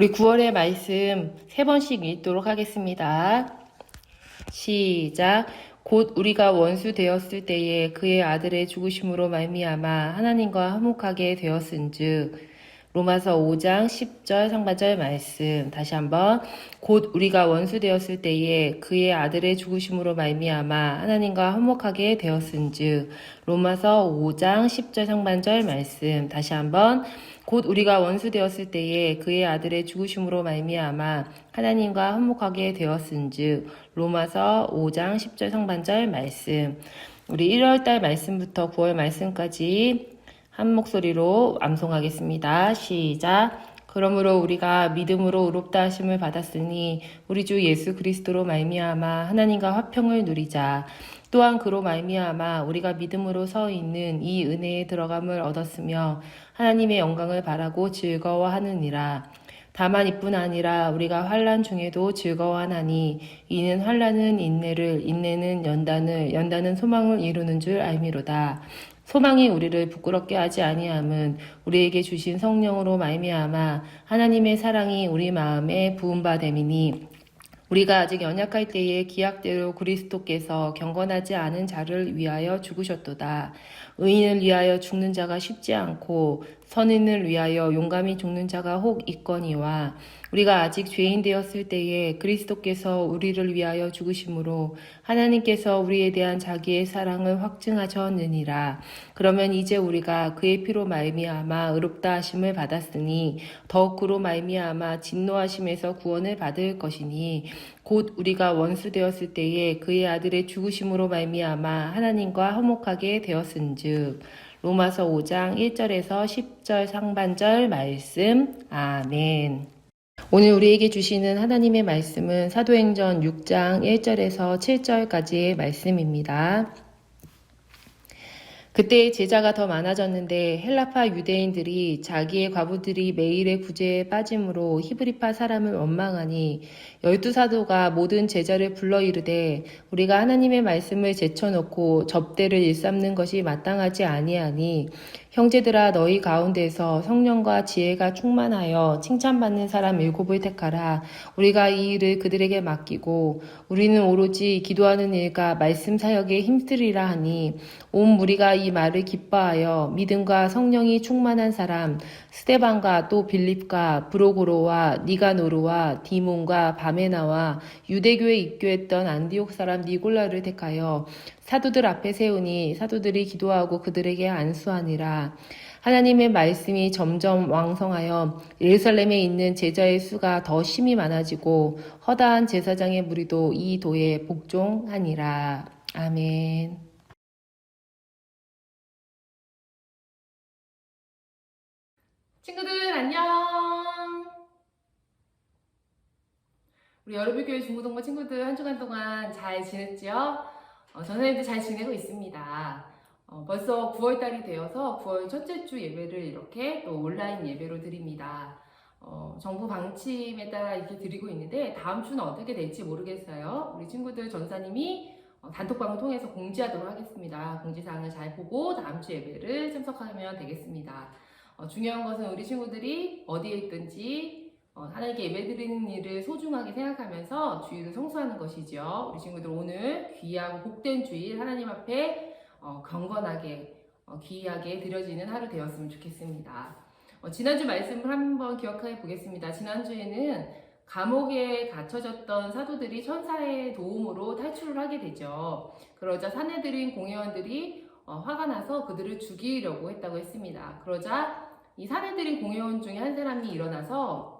우리 9월의 말씀 3번씩 읽도록 하겠습니다. 시작. 곧 우리가 원수 되었을 때에 그의 아들의 죽으심으로 말미암아 하나님과 화목하게 되었은즉. 로마서 5장 10절 상반절 말씀 다시 한번. 곧 우리가 원수 되었을 때에 그의 아들의 죽으심으로 말미암아 하나님과 화목하게 되었은즉. 로마서 5장 10절 상반절 말씀 다시 한번. 곧 우리가 원수 되었을 때에 그의 아들의 죽으심으로 말미암아 하나님과 화목하게 되었은즉. 로마서 5장 10절 상반절 말씀. 우리 1월달 말씀부터 9월 말씀까지 한 목소리로 암송하겠습니다. 시작. 그러므로 우리가 믿음으로 의롭다 하심을 받았으니 우리 주 예수 그리스도로 말미암아 하나님과 화평을 누리자. 또한 그로 말미암아 우리가 믿음으로 서 있는 이 은혜에 들어감을 얻었으며 하나님의 영광을 바라고 즐거워하느니라. 다만 이뿐 아니라 우리가 환난 중에도 즐거워하나니 이는 환난은 인내를, 인내는 연단을, 연단은 소망을 이루는 줄 알미로다. 소망이 우리를 부끄럽게 하지 아니함은 우리에게 주신 성령으로 말미암아 하나님의 사랑이 우리 마음에 부은 바 됨이니. 우리가 아직 연약할 때에 기약대로 그리스도께서 경건하지 않은 자를 위하여 죽으셨도다. 의인을 위하여 죽는 자가 쉽지 않고 선인을 위하여 용감히 죽는 자가 혹 있거니와. 우리가 아직 죄인 되었을 때에 그리스도께서 우리를 위하여 죽으심으로 하나님께서 우리에 대한 자기의 사랑을 확증하셨느니라. 그러면 이제 우리가 그의 피로 말미암아 의롭다 하심을 받았으니 더욱 그로 말미암아 진노하심에서 구원을 받을 것이니. 곧 우리가 원수 되었을 때에 그의 아들의 죽으심으로 말미암아 하나님과 화목하게 되었은즉. 로마서 5장 1절에서 10절 상반절 말씀. 아멘. 오늘 우리에게 주시는 하나님의 말씀은 사도행전 6장 1절에서 7절까지의 말씀입니다. 그때 제자가 더 많아졌는데 헬라파 유대인들이 자기의 과부들이 매일의 구제에 빠짐으로 히브리파 사람을 원망하니 12사도가 모든 제자를 불러 이르되 우리가 하나님의 말씀을 제쳐놓고 접대를 일삼는 것이 마땅하지 아니하니 형제들아 너희 가운데서 성령과 지혜가 충만하여 칭찬받는 사람 7을 택하라. 우리가 이 일을 그들에게 맡기고 우리는 오로지 기도하는 일과 말씀 사역에 힘쓰리라 하니 온 무리가 이 말을 기뻐하여 믿음과 성령이 충만한 사람 스데반과 또 빌립과 브로고로와 니가노르와 디몬과 바메나와 유대교에 입교했던 안디옥 사람 니골라를 택하여 사도들 앞에 세우니 사도들이 기도하고 그들에게 안수하니라. 하나님의 말씀이 점점 왕성하여 예루살렘에 있는 제자의 수가 더 심히 많아지고 허다한 제사장의 무리도 이 도에 복종하니라. 아멘. 친구들 안녕. 우리 여러분교회 중고등부 친구들 한 주간 동안 잘 지냈지요? 전사님도 잘 지내고 있습니다. 벌써 9월달이 되어서 9월 첫째 주 예배를 이렇게 또 온라인 예배로 드립니다. 정부 방침에 따라 이렇게 드리고 있는데 다음 주는 어떻게 될지 모르겠어요. 우리 친구들 전사님이 단톡방을 통해서 공지하도록 하겠습니다. 공지사항을 잘 보고 다음 주 예배를 참석하면 되겠습니다. 중요한 것은 우리 친구들이 어디에 있든지 하나님께 예배드리는 일을 소중하게 생각하면서 주일을 성수하는 것이죠. 우리 친구들 오늘 귀하고 복된 주일 하나님 앞에 경건하게 귀하게 드려지는 하루 되었으면 좋겠습니다. 지난주 말씀을 한번 기억해 보겠습니다. 지난주에는 감옥에 갇혀졌던 사도들이 천사의 도움으로 탈출을 하게 되죠. 그러자 사내들인 공회원들이 화가 나서 그들을 죽이려고 했다고 했습니다. 그러자 이 사내들인 공회원 중에 한 사람이 일어나서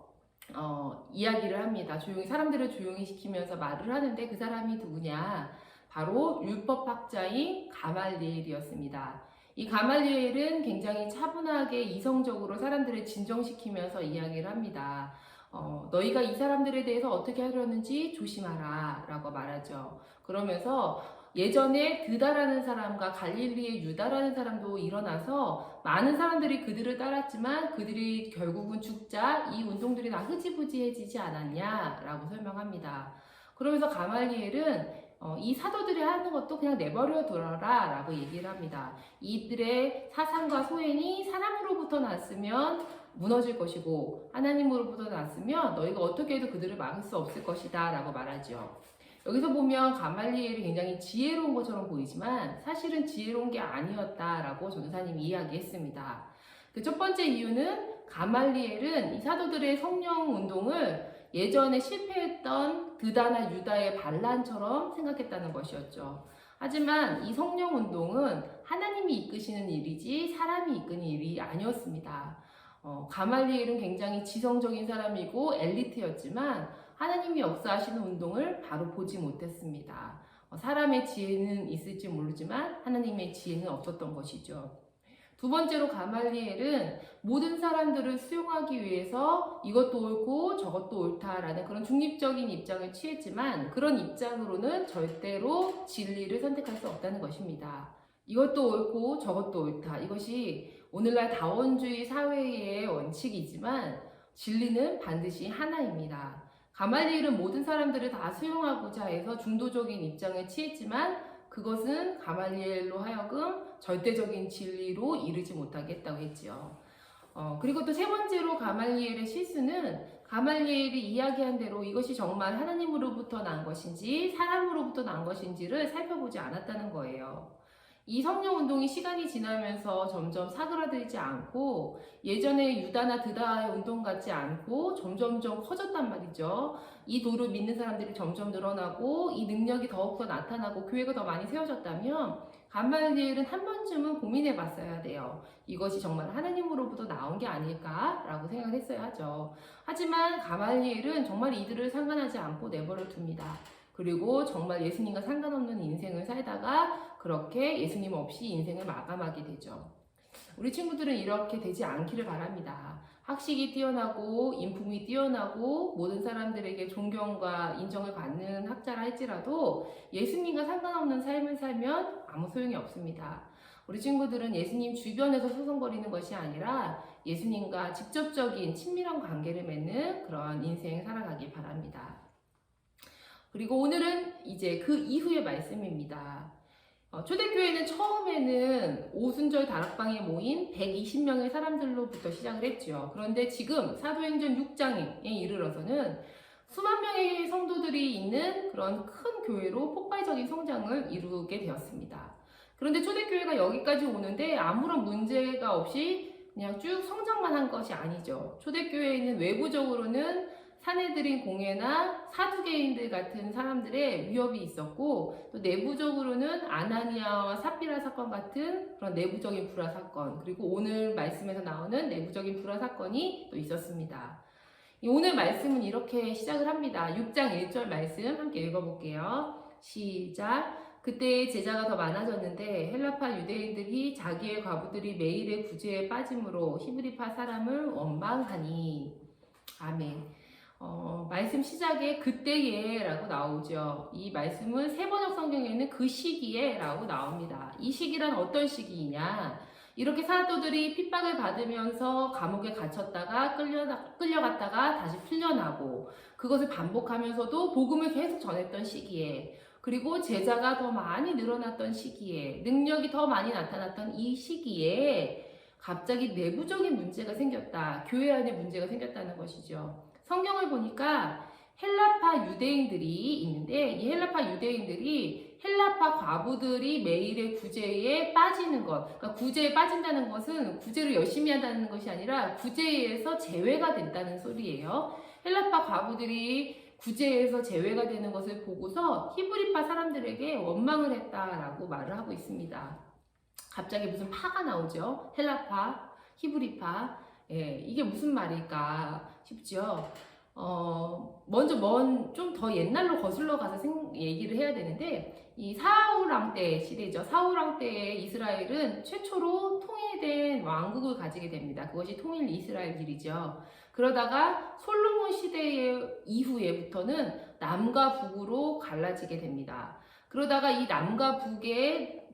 이야기를 합니다. 사람들을 조용히 시키면서 말을 하는데 그 사람이 누구냐? 바로 율법학자인 가말리엘이었습니다. 이 가말리엘은 굉장히 차분하게 이성적으로 사람들을 진정시키면서 이야기를 합니다. 너희가 이 사람들에 대해서 어떻게 하려는지 조심하라 라고 말하죠. 그러면서 예전에 드다라는 사람과 갈릴리의 유다라는 사람도 일어나서 많은 사람들이 그들을 따랐지만 그들이 결국은 죽자 이 운동들이 다 흐지부지해지지 않았냐 라고 설명합니다. 그러면서 가말리엘은 이 사도들이 하는 것도 그냥 내버려 두어라 라고 얘기를 합니다. 이들의 사상과 소행이 사람으로부터 났으면 무너질 것이고 하나님으로부터 났으면 너희가 어떻게 해도 그들을 막을 수 없을 것이다 라고 말하죠. 여기서 보면 가말리엘이 굉장히 지혜로운 것처럼 보이지만 사실은 지혜로운 게 아니었다라고 전도사님이 이야기했습니다. 그 첫 번째 이유는 가말리엘은 이 사도들의 성령 운동을 예전에 실패했던 드다나 유다의 반란처럼 생각했다는 것이었죠. 하지만 이 성령 운동은 하나님이 이끄시는 일이지 사람이 이끄는 일이 아니었습니다. 가말리엘은 굉장히 지성적인 사람이고 엘리트였지만 하나님이 역사하시는 운동을 바로 보지 못했습니다. 사람의 지혜는 있을지 모르지만 하나님의 지혜는 없었던 것이죠. 두 번째로 가말리엘은 모든 사람들을 수용하기 위해서 이것도 옳고 저것도 옳다라는 그런 중립적인 입장을 취했지만 그런 입장으로는 절대로 진리를 선택할 수 없다는 것입니다. 이것도 옳고 저것도 옳다. 이것이 오늘날 다원주의 사회의 원칙이지만 진리는 반드시 하나입니다. 가말리엘은 모든 사람들을 다 수용하고자 해서 중도적인 입장을 취했지만 그것은 가말리엘로 하여금 절대적인 진리로 이르지 못하게 했다고 했지요. 그리고 또 세 번째로 가말리엘의 실수는 가말리엘이 이야기한 대로 이것이 정말 하나님으로부터 난 것인지 사람으로부터 난 것인지를 살펴보지 않았다는 거예요. 이 성령운동이 시간이 지나면서 점점 사그라들지 않고 예전에 유다나 드다의 운동 같지 않고 점점점 커졌단 말이죠. 이 도를 믿는 사람들이 점점 늘어나고 이 능력이 더욱더 나타나고 교회가 더 많이 세워졌다면 가말리엘은 한 번쯤은 고민해 봤어야 돼요. 이것이 정말 하나님으로부터 나온 게 아닐까라고 생각했어야 하죠. 하지만 가말리엘은 정말 이들을 상관하지 않고 내버려 둡니다. 그리고 정말 예수님과 상관없는 인생을 살다가 그렇게 예수님 없이 인생을 마감하게 되죠. 우리 친구들은 이렇게 되지 않기를 바랍니다. 학식이 뛰어나고 인품이 뛰어나고 모든 사람들에게 존경과 인정을 받는 학자라 할지라도 예수님과 상관없는 삶을 살면 아무 소용이 없습니다. 우리 친구들은 예수님 주변에서 소송거리는 것이 아니라 예수님과 직접적인 친밀한 관계를 맺는 그런 인생 살아가기 바랍니다. 그리고 오늘은 이제 그 이후의 말씀입니다. 초대교회는 처음에는 오순절 다락방에 모인 120명의 사람들로부터 시작을 했죠. 그런데 지금 사도행전 6장에 이르러서는 수만 명의 성도들이 있는 그런 큰 교회로 폭발적인 성장을 이루게 되었습니다. 그런데 초대교회가 여기까지 오는데 아무런 문제가 없이 그냥 쭉 성장만 한 것이 아니죠. 초대교회에는 외부적으로는 사내들인 공회나 사두개인들 같은 사람들의 위협이 있었고 또 내부적으로는 아나니아와 삽비라 사건 같은 그런 내부적인 불화 사건 그리고 오늘 말씀에서 나오는 내부적인 불화 사건이 또 있었습니다. 오늘 말씀은 이렇게 시작을 합니다. 6장 1절 말씀 함께 읽어볼게요. 시작. 그때 제자가 더 많아졌는데 헬라파 유대인들이 자기의 과부들이 매일의 구제에 빠짐으로 히브리파 사람을 원망하니. 아멘. 말씀 시작에 그때에 라고 나오죠. 이 말씀은 세번역 성경에는 그 시기에 라고 나옵니다. 이 시기란 어떤 시기이냐? 이렇게 사도들이 핍박을 받으면서 감옥에 갇혔다가 끌려갔다가 다시 풀려나고 그것을 반복하면서도 복음을 계속 전했던 시기에 그리고 제자가 더 많이 늘어났던 시기에 능력이 더 많이 나타났던 이 시기에 갑자기 내부적인 문제가 생겼다. 교회 안에 문제가 생겼다는 것이죠. 성경을 보니까 헬라파 유대인들이 있는데 이 헬라파 유대인들이 헬라파 과부들이 매일의 구제에 빠지는 것 그러니까 구제에 빠진다는 것은 구제를 열심히 한다는 것이 아니라 구제에서 제외가 된다는 소리예요. 헬라파 과부들이 구제에서 제외가 되는 것을 보고서 히브리파 사람들에게 원망을 했다라고 말을 하고 있습니다. 갑자기 무슨 파가 나오죠. 헬라파, 히브리파 이게 무슨 말일까 싶죠. 먼저 좀 더 옛날로 거슬러 가서 얘기를 해야 되는데, 이 사울왕 때 시대죠. 사울왕 때의 이스라엘은 최초로 통일된 왕국을 가지게 됩니다. 그것이 통일 이스라엘이죠. 그러다가 솔로몬 시대의 이후에부터는 남과 북으로 갈라지게 됩니다. 그러다가 이 남과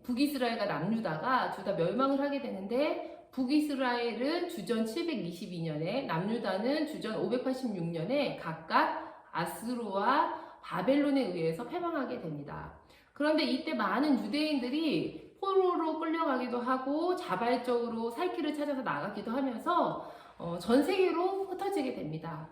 북이스라엘과 남유다가 둘 다 멸망을 하게 되는데, 북이스라엘은 주전 722년에 남유다는 주전 586년에 각각 아스루와 바벨론에 의해서 패망하게 됩니다. 그런데 이때 많은 유대인들이 포로로 끌려가기도 하고 자발적으로 살 길을 찾아서 나가기도 하면서 전 세계로 흩어지게 됩니다.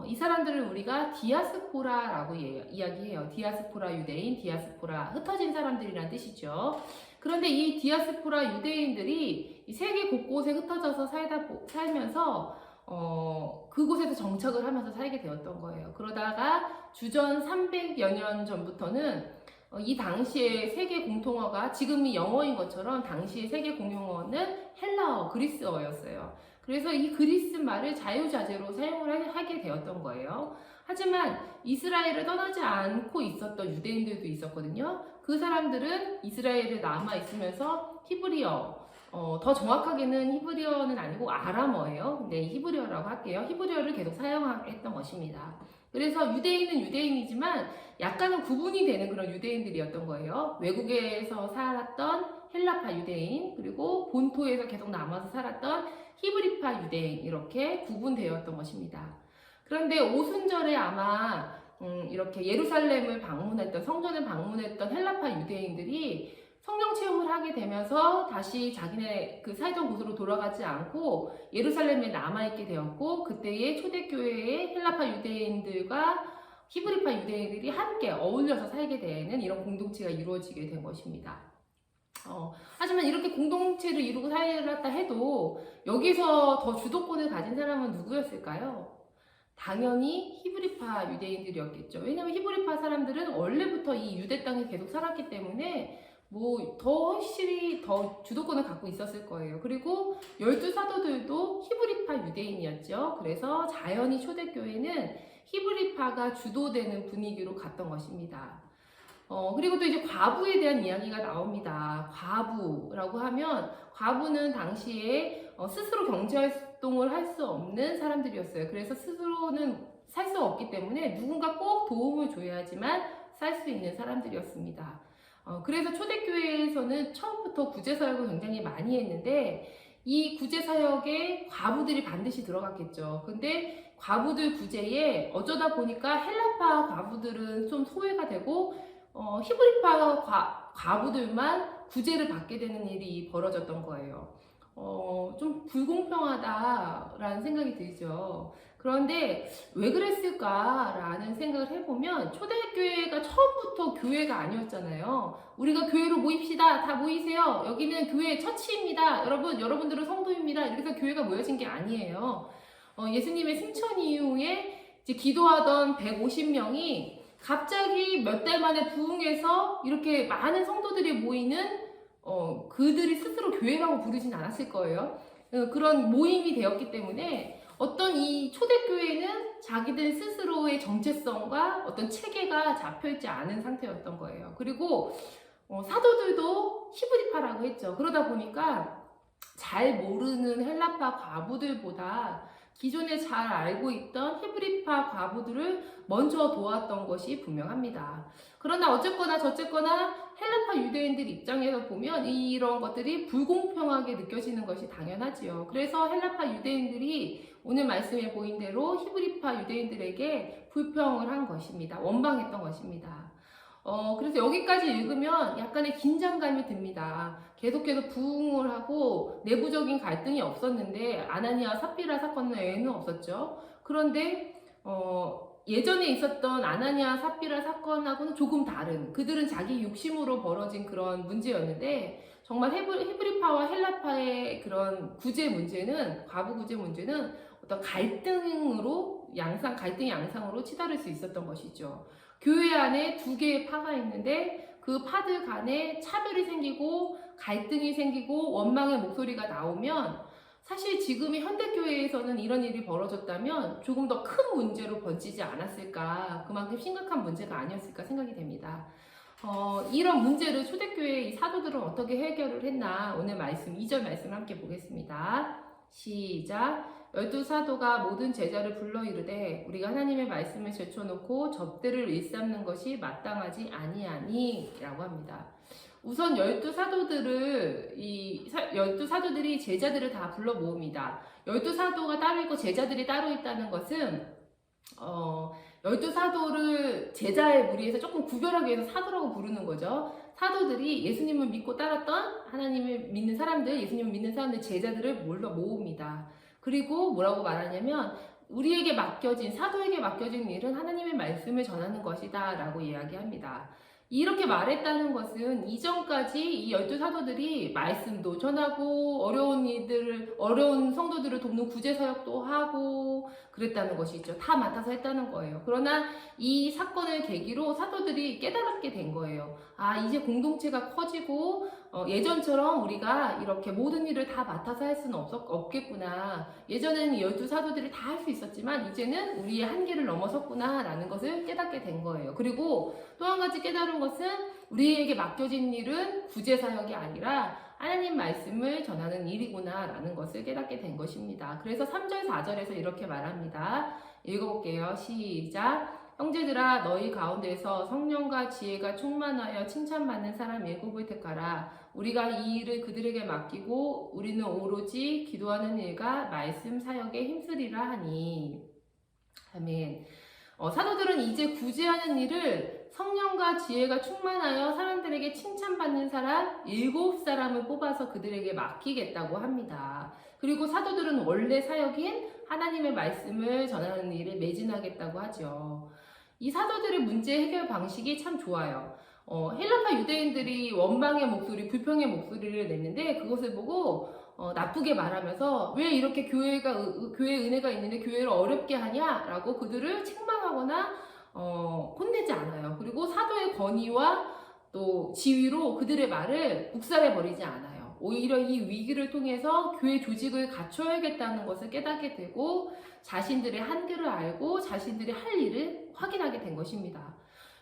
이 사람들을 우리가 디아스포라라고 이야기해요. 디아스포라 유대인, 디아스포라 흩어진 사람들이란 뜻이죠. 그런데 이 디아스포라 유대인들이 이 세계 곳곳에 흩어져서 살면서 그곳에서 정착을 하면서 살게 되었던 거예요. 그러다가 주전 300여 년 전부터는 이 당시에 세계 공통어가 지금이 영어인 것처럼 당시의 세계 공용어는 헬라어, 그리스어였어요. 그래서 이 그리스 말을 자유자재로 사용을 하게 되었던 거예요. 하지만 이스라엘을 떠나지 않고 있었던 유대인들도 있었거든요. 그 사람들은 이스라엘에 남아 있으면서 히브리어, 더 정확하게는 히브리어는 아니고 아람어예요. 네, 히브리어라고 할게요. 히브리어를 계속 사용했던 것입니다. 그래서 유대인은 유대인이지만 약간은 구분이 되는 그런 유대인들이었던 거예요. 외국에서 살았던 헬라파 유대인, 그리고 본토에서 계속 남아서 살았던 히브리파 유대인, 이렇게 구분되었던 것입니다. 그런데 오순절에 아마 이렇게 예루살렘을 방문했던, 성전을 방문했던 헬라파 유대인들이 성령 체험을 하게 되면서 다시 자기네 그 살던 곳으로 돌아가지 않고 예루살렘에 남아있게 되었고, 그때의 초대교회의 헬라파 유대인들과 히브리파 유대인들이 함께 어울려서 살게 되는 이런 공동체가 이루어지게 된 것입니다. 하지만 이렇게 공동체를 이루고 살았다 해도 여기서 더 주도권을 가진 사람은 누구였을까요? 당연히 히브리파 유대인들이었겠죠. 왜냐하면 히브리파 사람들은 원래부터 이 유대 땅에 계속 살았기 때문에 더 확실히 더 주도권을 갖고 있었을 거예요. 그리고 12사도들도 히브리파 유대인이었죠. 그래서 자연히 초대교회는 히브리파가 주도되는 분위기로 갔던 것입니다. 그리고 또 이제 과부에 대한 이야기가 나옵니다. 과부라고 하면, 과부는 당시에 스스로 경제활동을 할 수 없는 사람들이었어요. 그래서 스스로는 살 수 없기 때문에 누군가 꼭 도움을 줘야지만 살 수 있는 사람들이었습니다. 그래서 초대교회에서는 처음부터 구제사역을 굉장히 많이 했는데, 이 구제사역에 과부들이 반드시 들어갔겠죠. 근데 과부들 구제에 어쩌다 보니까 헬라파 과부들은 좀 소외가 되고, 히브리파 과부들만 구제를 받게 되는 일이 벌어졌던 거예요. 좀 불공평하다라는 생각이 들죠. 그런데 왜 그랬을까라는 생각을 해보면, 초대교회가 처음부터 교회가 아니었잖아요. 우리가 교회로 모입시다. 다 모이세요. 여기는 교회 처치입니다. 여러분들은 성도입니다. 이렇게 해서 교회가 모여진 게 아니에요. 예수님의 승천 이후에 이제 기도하던 150명이 갑자기 몇 달 만에 부흥해서 이렇게 많은 성도들이 모이는, 그들이 스스로 교회라고 부르진 않았을 거예요. 그런 모임이 되었기 때문에 어떤 이 초대교회는 자기들 스스로의 정체성과 어떤 체계가 잡혀있지 않은 상태였던 거예요. 그리고 사도들도 히브리파라고 했죠. 그러다 보니까 잘 모르는 헬라파 과부들보다 기존에 잘 알고 있던 히브리파 과부들을 먼저 도왔던 것이 분명합니다. 그러나 어쨌거나 저쨌거나 헬라파 유대인들 입장에서 보면 이런 것들이 불공평하게 느껴지는 것이 당연하지요. 그래서 헬라파 유대인들이 오늘 말씀에 보인 대로 히브리파 유대인들에게 불평을 한 것입니다. 원망했던 것입니다. 그래서 여기까지 읽으면 약간의 긴장감이 듭니다. 계속해서 부흥을 하고 내부적인 갈등이 없었는데, 아나니아 삽비라 사건은 애는 없었죠. 그런데 예전에 있었던 아나니아 삽비라 사건하고는 조금 다른, 그들은 자기 욕심으로 벌어진 그런 문제였는데, 정말 히브리파와 헬라파의 그런 구제 문제는, 과부 구제 문제는 어떤 갈등이 양상으로 치달을 수 있었던 것이죠. 교회 안에 두 개의 파가 있는데 그 파들 간에 차별이 생기고 갈등이 생기고 원망의 목소리가 나오면, 사실 지금의 현대교회에서는 이런 일이 벌어졌다면 조금 더 큰 문제로 번지지 않았을까, 그만큼 심각한 문제가 아니었을까 생각이 됩니다. 이런 문제를 초대교회의 이 사도들은 어떻게 해결을 했나, 오늘 말씀 2절 말씀을 함께 보겠습니다. 시작. 12사도가 모든 제자를 불러 이르되 우리가 하나님의 말씀을 제쳐놓고 접대를 일삼는 것이 마땅하지 아니하니 라고 합니다. 우선 12사도들이 제자들을 다 불러 모읍니다. 12사도가 따로 있고 제자들이 따로 있다는 것은 12사도를 제자의 무리에서 조금 구별하기 위해서 사도라고 부르는 거죠. 사도들이 예수님을 믿고 따랐던 하나님을 믿는 사람들, 예수님을 믿는 사람들, 제자들을 모읍니다. 그리고 뭐라고 말하냐면 우리에게 맡겨진, 사도에게 맡겨진 일은 하나님의 말씀을 전하는 것이다 라고 이야기합니다. 이렇게 말했다는 것은 이전까지 이 12사도들이 말씀도 전하고 어려운 성도들을 돕는 구제사역도 하고 그랬다는 것이죠. 다 맡아서 했다는 거예요. 그러나 이 사건을 계기로 사도들이 깨달았게 된 거예요. 아, 이제 공동체가 커지고 예전처럼 우리가 이렇게 모든 일을 다 맡아서 할 수는 없겠구나. 예전에는 12사도들이 다 할 수 있었지만 이제는 우리의 한계를 넘어섰구나 라는 것을 깨닫게 된 거예요. 그리고 또 한 가지 깨달은 것은 우리에게 맡겨진 일은 구제사역이 아니라 하나님 말씀을 전하는 일이구나 라는 것을 깨닫게 된 것입니다. 그래서 3절 4절에서 이렇게 말합니다. 읽어볼게요. 시작. 형제들아 너희 가운데서 성령과 지혜가 충만하여 칭찬받는 사람 7을 택하라. 우리가 이 일을 그들에게 맡기고 우리는 오로지 기도하는 일과 말씀 사역에 힘쓰리라 하니. 아멘. 사도들은 이제 구제하는 일을 성령과 지혜가 충만하여 사람들에게 칭찬받는 사람 7사람을 뽑아서 그들에게 맡기겠다고 합니다. 그리고 사도들은 원래 사역인 하나님의 말씀을 전하는 일에 매진하겠다고 하죠. 이 사도들의 문제 해결 방식이 참 좋아요. 헬라파 유대인들이 원망의 목소리, 불평의 목소리를 냈는데 그것을 보고 나쁘게 말하면서 왜 이렇게 교회에 은혜가 있는데 교회를 어렵게 하냐라고 그들을 책망하거나 혼내지 않아요. 그리고 사도의 권위와 또 지위로 그들의 말을 묵살해 버리지 않아요. 오히려 이 위기를 통해서 교회 조직을 갖춰야겠다는 것을 깨닫게 되고 자신들의 한계를 알고 자신들이 할 일을 확인하게 된 것입니다.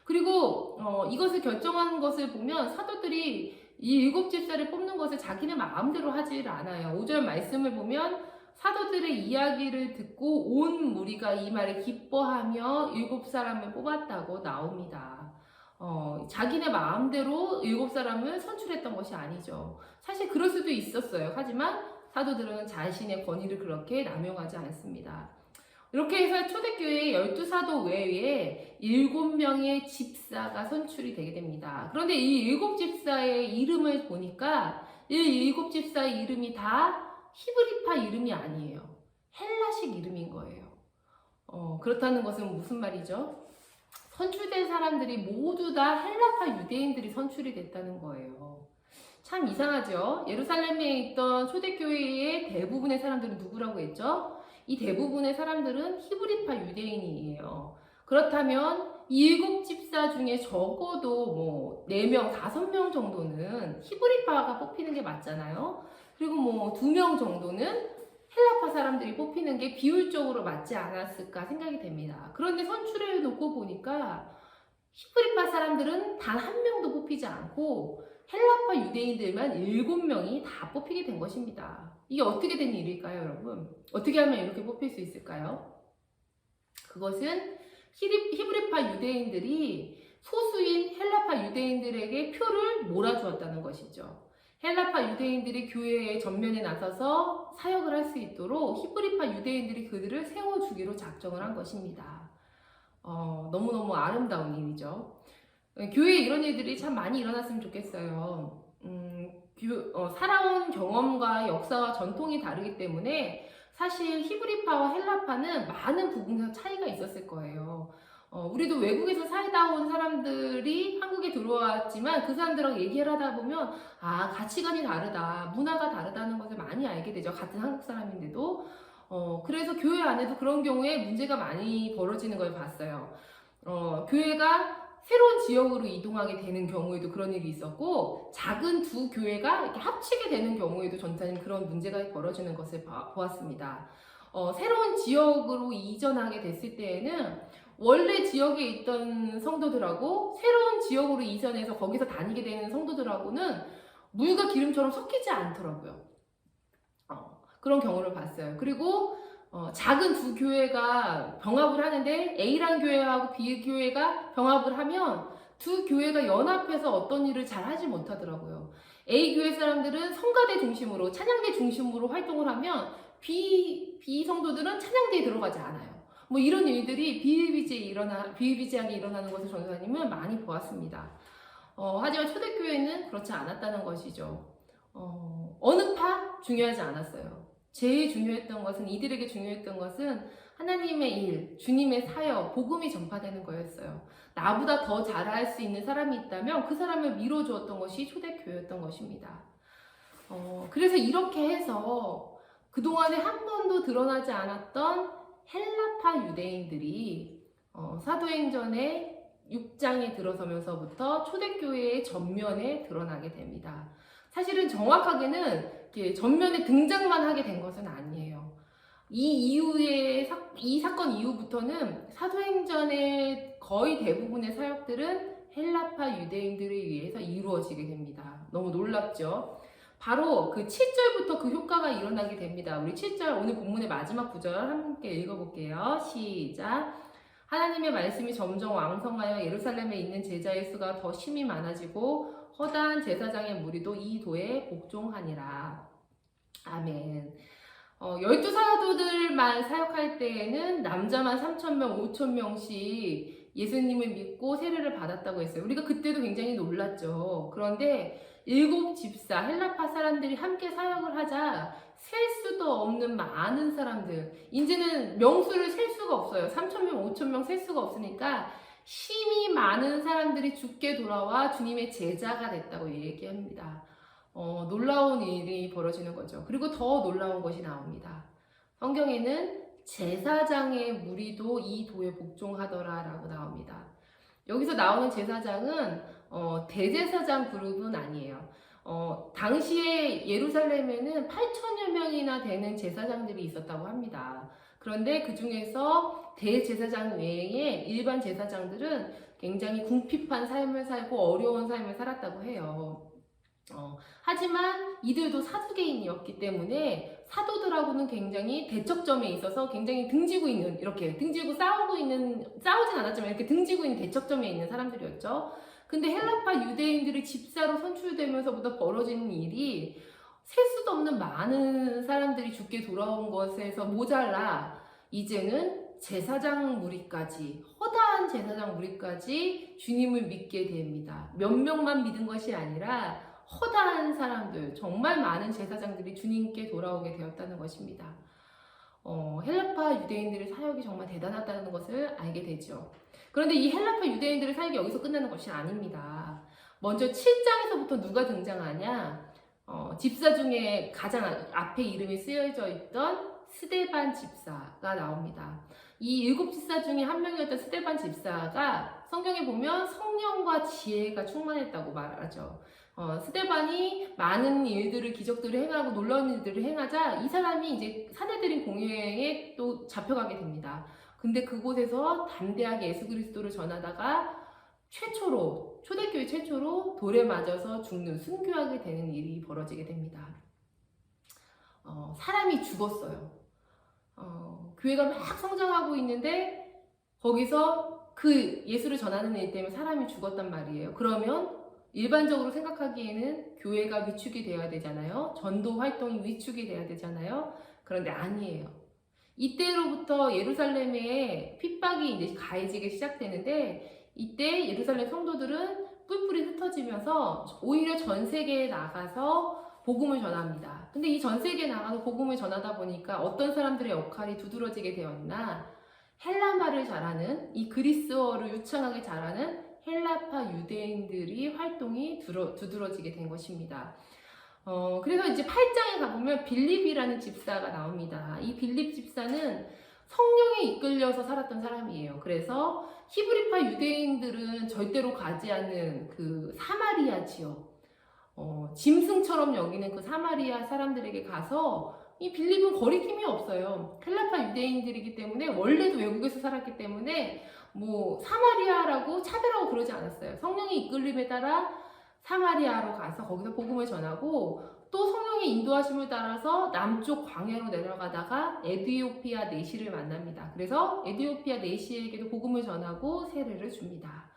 그리고 이것을 결정하는 것을 보면 사도들이 이 7집사를 뽑는 것을 자기네 마음대로 하질 않아요. 5절 말씀을 보면 사도들의 이야기를 듣고 온 무리가 이 말에 기뻐하며 7사람을 뽑았다고 나옵니다. 자기네 마음대로 7사람을 선출했던 것이 아니죠. 사실 그럴 수도 있었어요. 하지만 사도들은 자신의 권위를 그렇게 남용하지 않습니다. 이렇게 해서 초대교회의 12사도 외에 7명의 집사가 선출이 되게 됩니다. 그런데 이 7집사의 이름을 보니까 이 7집사의 이름이 다 히브리파 이름이 아니에요. 헬라식 이름인 거예요. 그렇다는 것은 무슨 말이죠? 선출된 사람들이 모두 다 헬라파 유대인들이 선출이 됐다는 거예요. 참 이상하죠? 예루살렘에 있던 초대교회의 대부분의 사람들은 누구라고 했죠? 이 대부분의 사람들은 히브리파 유대인이에요. 그렇다면 이 7집사 중에 적어도 4명, 5명 정도는 히브리파가 뽑히는 게 맞잖아요. 그리고 2명 정도는 헬라파 사람들이 뽑히는 게 비율적으로 맞지 않았을까 생각이 됩니다. 그런데 선출해 놓고 보니까 히브리파 사람들은 단 1명도 뽑히지 않고 헬라파 유대인들만 7명이 다 뽑히게 된 것입니다. 이게 어떻게 된 일일까요, 여러분? 어떻게 하면 이렇게 뽑힐 수 있을까요? 그것은 히브리파 유대인들이 소수인 헬라파 유대인들에게 표를 몰아주었다는 것이죠. 헬라파 유대인들이 교회의 전면에 나서서 사역을 할 수 있도록 히브리파 유대인들이 그들을 세워주기로 작정을 한 것입니다. 너무너무 아름다운 일이죠. 교회에 이런 일들이 참 많이 일어났으면 좋겠어요. 살아온 경험과 역사와 전통이 다르기 때문에 사실 히브리파와 헬라파는 많은 부분에서 차이가 있었을 거예요. 우리도 외국에서 살다 온 사람들이 한국에 들어왔지만 그 사람들하고 얘기를 하다 보면 가치관이 다르다, 문화가 다르다는 것을 많이 알게 되죠. 같은 한국 사람인데도. 그래서 교회 안에도 그런 경우에 문제가 많이 벌어지는 걸 봤어요. 교회가 새로운 지역으로 이동하게 되는 경우에도 그런 일이 있었고, 작은 두 교회가 이렇게 합치게 되는 경우에도 전사님 그런 문제가 벌어지는 것을 보았습니다. 새로운 지역으로 이전하게 됐을 때에는 원래 지역에 있던 성도들하고 새로운 지역으로 이전해서 거기서 다니게 되는 성도들하고는 물과 기름처럼 섞이지 않더라고요. 그런 경우를 봤어요. 그리고 작은 두 교회가 병합을 하는데 A란 교회하고 B 교회가 병합을 하면 두 교회가 연합해서 어떤 일을 잘 하지 못하더라고요. A 교회 사람들은 성가대 중심으로, 찬양대 중심으로 활동을 하면 B 성도들은 찬양대에 들어가지 않아요. 뭐 이런 일들이 비일비재하게 일어나는 것을 전도사님은 많이 보았습니다. 하지만 초대교회는 그렇지 않았다는 것이죠. 어느 파 중요하지 않았어요. 제일 중요했던 것은, 이들에게 중요했던 것은 하나님의 일, 주님의 사역, 복음이 전파되는 거였어요. 나보다 더 잘할 수 있는 사람이 있다면 그 사람을 밀어주었던 것이 초대교회였던 것입니다. 그래서 이렇게 해서 그동안에 한 번도 드러나지 않았던 헬라파 유대인들이 사도행전의 6장에 들어서면서부터 초대교회의 전면에 드러나게 됩니다. 사실은 정확하게는 전면에 등장만 하게 된 것은 아니에요. 이 사건 이후부터는 사도행전의 거의 대부분의 사역들은 헬라파 유대인들에 의해서 이루어지게 됩니다. 너무 놀랍죠? 바로 그 7절부터 그 효과가 일어나게 됩니다. 우리 7절 오늘 본문의 마지막 구절 함께 읽어볼게요. 시작. 하나님의 말씀이 점점 왕성하여 예루살렘에 있는 제자의 수가 더 심히 많아지고 허다한 제사장의 무리도 이 도에 복종하니라. 아멘. 12사도들만 사역할 때에는 남자만 3,000명, 5,000명씩 예수님을 믿고 세례를 받았다고 했어요. 우리가 그때도 굉장히 놀랐죠. 그런데 7집사, 헬라파 사람들이 함께 사역을 하자 셀 수도 없는 많은 사람들, 이제는 명수를 셀 수가 없어요. 3,000명, 5,000명 셀 수가 없으니까 힘이 많은 사람들이 죽게 돌아와 주님의 제자가 됐다고 얘기합니다. 놀라운 일이 벌어지는 거죠. 그리고 더 놀라운 것이 나옵니다. 성경에는 제사장의 무리도 이 도에 복종하더라 라고 나옵니다. 여기서 나오는 제사장은 대제사장 그룹은 아니에요. 당시에 예루살렘에는 8천여 명이나 되는 제사장들이 있었다고 합니다. 그런데 그 중에서 대제사장 외에 일반 제사장들은 굉장히 궁핍한 삶을 살고 어려운 삶을 살았다고 해요. 하지만 이들도 사두개인이었기 때문에 사도들하고는 굉장히 대척점에 있어서 굉장히 등지고 있는, 이렇게 등지고 싸우진 않았지만 이렇게 등지고 있는 대척점에 있는 사람들이었죠. 근데 헬라파 유대인들이 집사로 선출되면서부터 벌어지는 일이 셀 수도 없는 많은 사람들이 죽게 돌아온 것에서 모자라 이제는 제사장 무리까지, 허다한 제사장 무리까지 주님을 믿게 됩니다. 몇 명만 믿은 것이 아니라 허다한 사람들, 정말 많은 제사장들이 주님께 돌아오게 되었다는 것입니다. 헬라파 유대인들의 사역이 정말 대단하다는 것을 알게 되죠. 그런데 이 헬라파 유대인들의 사역이 여기서 끝나는 것이 아닙니다. 먼저 7장에서부터 누가 등장하냐? 집사 중에 가장 앞에 이름이 쓰여져 있던 스데반 집사가 나옵니다. 이 7집사 중에 한 명이었던 스데반 집사가 성경에 보면 성령과 지혜가 충만했다고 말하죠. 스데반이 많은 일들을, 기적들을 행하고 놀라운 일들을 행하자 이 사람이 이제 사내들인 공회에 또 잡혀가게 됩니다. 근데 그곳에서 담대하게 예수 그리스도를 전하다가 초대교회 최초로 돌에 맞아서 죽는, 순교하게 되는 일이 벌어지게 됩니다. 사람이 죽었어요. 교회가 막 성장하고 있는데 거기서 그 예수를 전하는 일 때문에 사람이 죽었단 말이에요. 그러면 일반적으로 생각하기에는 교회가 위축이 되어야 되잖아요. 전도 활동이 위축이 돼야 되잖아요. 그런데 아니에요. 이때로부터 예루살렘에 핍박이 이제 가해지기 시작되는데 이때 예루살렘 성도들은 뿔뿔이 흩어지면서 오히려 전 세계에 나가서 복음을 전합니다. 근데 이 전 세계에 나가서 복음을 전하다 보니까 어떤 사람들의 역할이 두드러지게 되었나? 헬라말을 잘하는, 이 그리스어를 유창하게 잘하는 헬라파 유대인들이 활동이 두드러지게 된 것입니다. 그래서 이제 8장에 가보면 빌립이라는 집사가 나옵니다. 이 빌립 집사는 성령에 이끌려서 살았던 사람이에요. 그래서 히브리파 유대인들은 절대로 가지 않는 그 사마리아 지역, 짐승처럼 여기는 그 사마리아 사람들에게 가서 이 빌립은 거리낌이 없어요. 헬라파 유대인들이기 때문에 원래도 외국에서 살았기 때문에 뭐 사마리아라고 차별하고 그러지 않았어요. 성령의 이끌림에 따라 사마리아로 가서 거기서 복음을 전하고 또 성령의 인도하심을 따라서 남쪽 광야로 내려가다가 에디오피아 내시를 만납니다. 그래서 에디오피아 내시에게도 복음을 전하고 세례를 줍니다.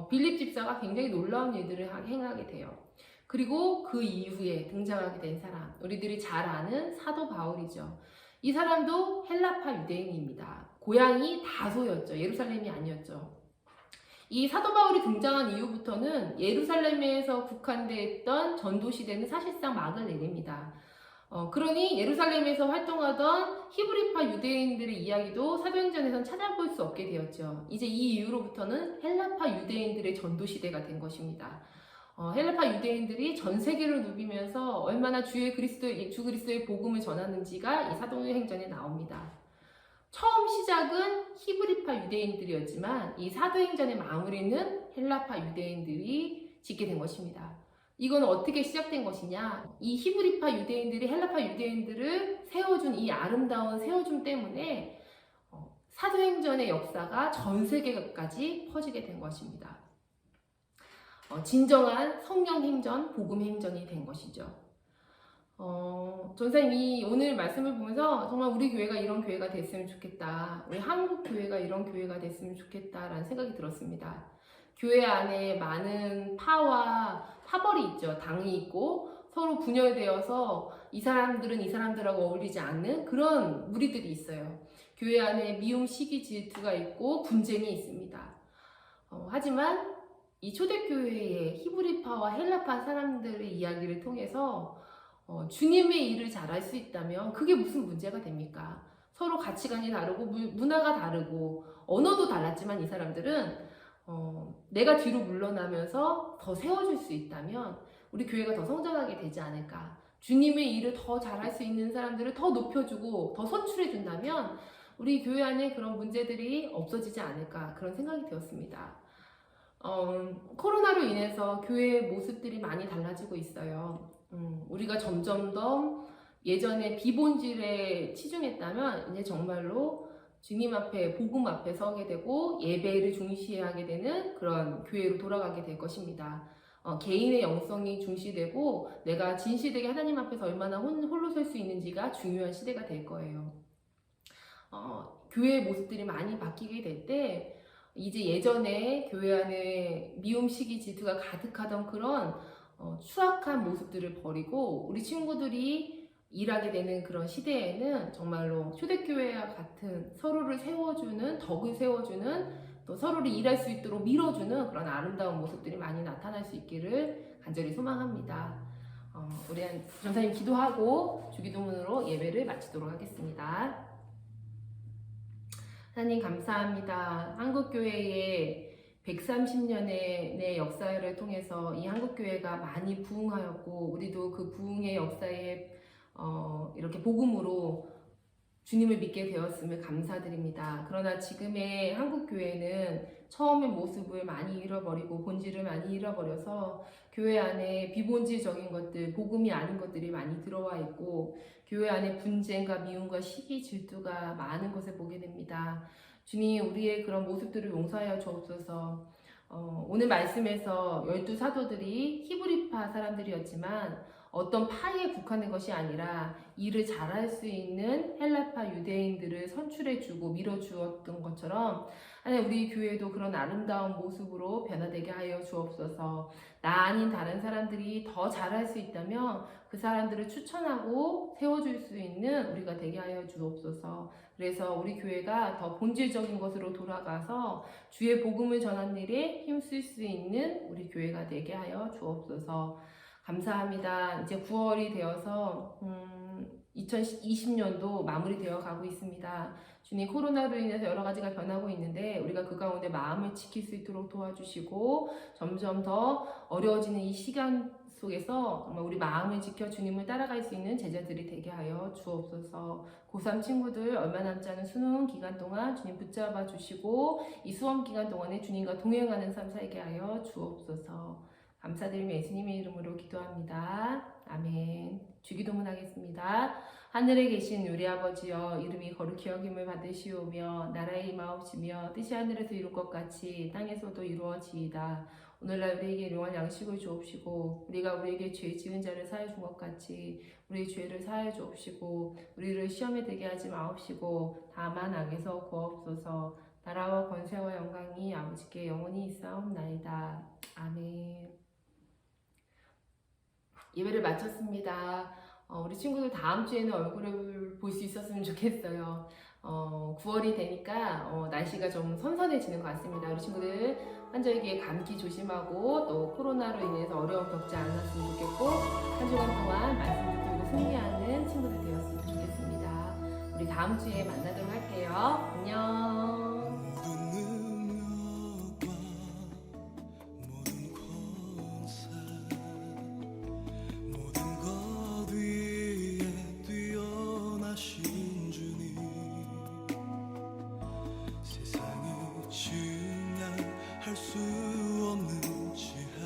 빌립 집사가 굉장히 놀라운 일들을 행하게 돼요. 그리고 그 이후에 등장하게 된 사람, 우리들이 잘 아는 사도 바울이죠. 이 사람도 헬라파 유대인입니다. 고향이 다소였죠. 예루살렘이 아니었죠. 이 사도 바울이 등장한 이후부터는 예루살렘에서 국한되었던 전도시대는 사실상 막을 내립니다. 그러니 예루살렘에서 활동하던 히브리파 유대인들의 이야기도 사도행전에선 찾아볼 수 없게 되었죠. 이제 이 이후로부터는 헬라파 유대인들의 전도시대가 된 것입니다. 헬라파 유대인들이 전 세계를 누비면서 얼마나 주 그리스도의 복음을 전하는지가 이 사도행전에 나옵니다. 처음 시작은 히브리파 유대인들이었지만 이 사도행전의 마무리는 헬라파 유대인들이 짓게 된 것입니다. 이건 어떻게 시작된 것이냐? 이 히브리파 유대인들이 헬라파 유대인들을 세워준 이 아름다운 세워줌 때문에 사도행전의 역사가 전 세계까지 퍼지게 된 것입니다. 진정한 성령 행전, 복음 행전이 된 것이죠. 전사님이 오늘 말씀을 보면서 정말 우리 교회가 이런 교회가 됐으면 좋겠다. 우리 한국 교회가 이런 교회가 됐으면 좋겠다라는 생각이 들었습니다. 교회 안에 많은 파벌이 있죠. 당이 있고 서로 분열되어서 이 사람들은 이 사람들하고 어울리지 않는 그런 무리들이 있어요. 교회 안에 미움, 시기, 질투가 있고 분쟁이 있습니다. 하지만 이 초대교회의 히브리파와 헬라파 사람들의 이야기를 통해서 주님의 일을 잘할 수 있다면 그게 무슨 문제가 됩니까? 서로 가치관이 다르고 문화가 다르고 언어도 달랐지만 이 사람들은 내가 뒤로 물러나면서 더 세워줄 수 있다면 우리 교회가 더 성장하게 되지 않을까. 주님의 일을 더 잘할 수 있는 사람들을 더 높여주고 더 선출해준다면 우리 교회 안에 그런 문제들이 없어지지 않을까 그런 생각이 되었습니다. 코로나로 인해서 교회의 모습들이 많이 달라지고 있어요. 우리가 점점 더 예전에 비본질에 치중했다면 이제 정말로 주님 앞에 복음 앞에 서게 되고 예배를 중시하게 되는 그런 교회로 돌아가게 될 것입니다. 개인의 영성이 중시되고 내가 진실되게 하나님 앞에서 얼마나 홀로 설 수 있는지가 중요한 시대가 될 거예요. 교회의 모습들이 많이 바뀌게 될 때 이제 예전에 교회 안에 미움, 시기, 질투가 가득하던 그런 추악한 모습들을 버리고 우리 친구들이 일하게 되는 그런 시대에는 정말로 초대교회와 같은 서로를 세워주는, 덕을 세워주는, 또 서로를 일할 수 있도록 밀어주는 그런 아름다운 모습들이 많이 나타날 수 있기를 간절히 소망합니다. 우리 전사님 기도하고 주기도문으로 예배를 마치도록 하겠습니다. 하나님 감사합니다. 한국교회의 130년의 역사를 통해서 이 한국교회가 많이 부흥하였고 우리도 그 부흥의 역사에 이렇게 복음으로 주님을 믿게 되었음을 감사드립니다. 그러나 지금의 한국교회는 처음의 모습을 많이 잃어버리고 본질을 많이 잃어버려서 교회 안에 비본질적인 것들, 복음이 아닌 것들이 많이 들어와 있고 교회 안에 분쟁과 미움과 시기, 질투가 많은 것을 보게 됩니다. 주님, 우리의 그런 모습들을 용서하여 주옵소서. 오늘 말씀에서 12사도들이 히브리파 사람들이었지만 어떤 파에 국한된 것이 아니라 일을 잘할 수 있는 헬라파 유대인들을 선출해주고 밀어주었던 것처럼 하나님 우리 교회도 그런 아름다운 모습으로 변화되게 하여 주옵소서. 나 아닌 다른 사람들이 더 잘할 수 있다면 그 사람들을 추천하고 세워줄 수 있는 우리가 되게 하여 주옵소서. 그래서 우리 교회가 더 본질적인 것으로 돌아가서 주의 복음을 전하는 일에 힘쓸 수 있는 우리 교회가 되게 하여 주옵소서. 감사합니다. 이제 9월이 되어서 2020년도 마무리되어 가고 있습니다. 주님, 코로나로 인해서 여러 가지가 변하고 있는데 우리가 그 가운데 마음을 지킬 수 있도록 도와주시고 점점 더 어려워지는 이 시간 속에서 정말 우리 마음을 지켜 주님을 따라갈 수 있는 제자들이 되게 하여 주옵소서. 고3 친구들 얼마 남지 않은 수능 기간 동안 주님 붙잡아 주시고 이 수험 기간 동안에 주님과 동행하는 삶 살게 하여 주옵소서. 감사드리며 예수님의 이름으로 기도합니다. 아멘. 주기도문 하겠습니다. 하늘에 계신 우리 아버지여, 이름이 거룩히 여김을 받으시오며 나라의 임하옵시며 뜻이 하늘에서 이룰 것 같이 땅에서도 이루어지이다. 오늘날 우리에게 일용할 양식을 주옵시고 우리가 우리에게 죄 지은 자를 사하여 준 것 같이 우리의 죄를 사하여 주옵시고 우리를 시험에 들게 하지 마옵시고 다만 악에서 구하옵소서. 나라와 권세와 영광이 아버지께 영원히 있사옵나이다. 아멘. 예배를 마쳤습니다. 우리 친구들 다음 주에는 얼굴을 볼 수 있었으면 좋겠어요. 9월이 되니까 날씨가 좀 선선해지는 것 같습니다. 우리 친구들 환절기에 감기 조심하고 또 코로나로 인해서 어려움 겪지 않았으면 좋겠고 한 주간 동안 말씀 듣고 승리하는 친구들 되었으면 좋겠습니다. 우리 다음 주에 만나도록 할게요. 안녕. 할 수 없는 지혜로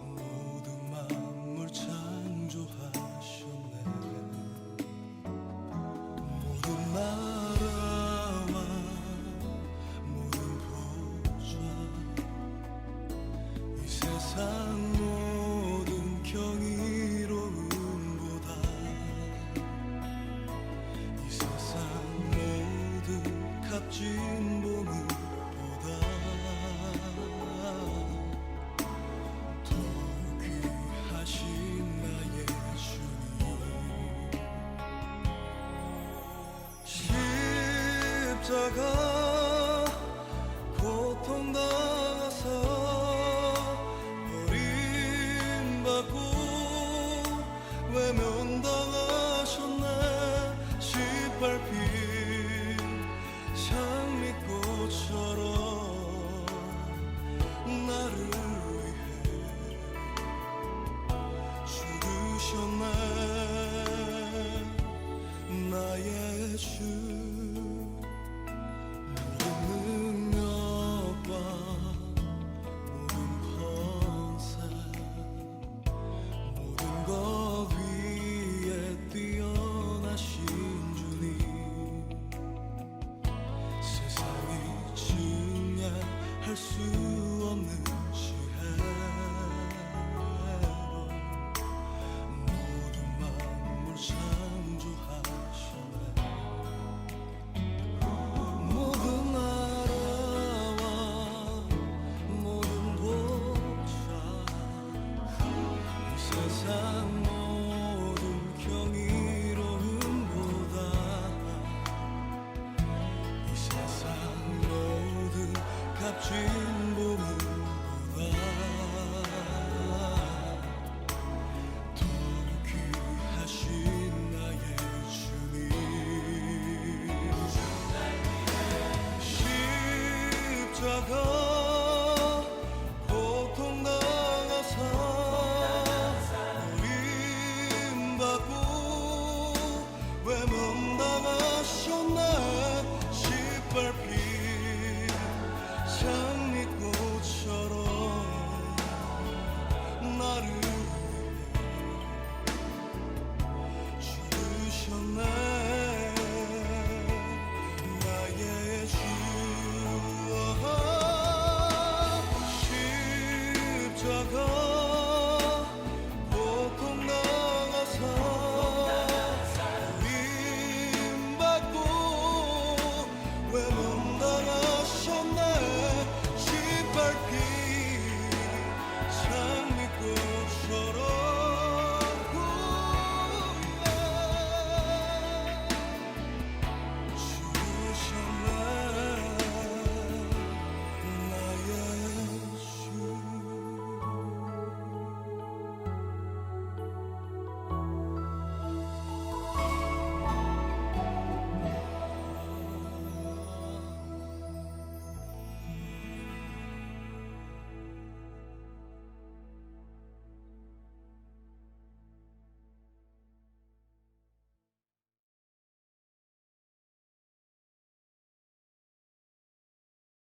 모든 만물 창조하셨네. 모든 나라와 모든 보좌 이 세상 모든 경이로움보다 이 세상 모든 값진 보물보다 더 귀하신 나의 주님. 십자가 고통당하사 버림받고 외면당하셨네. 짓밟힌 장미꽃처럼 나를 위해 죽으셨네. 나의 주 모든 능력과 모든 권세 모든 것 위에 뛰어나신 주님. 할 수 없는 지혜로 모든 만물 창조하셨네. 모든 나라와 모든 보좌 이 세상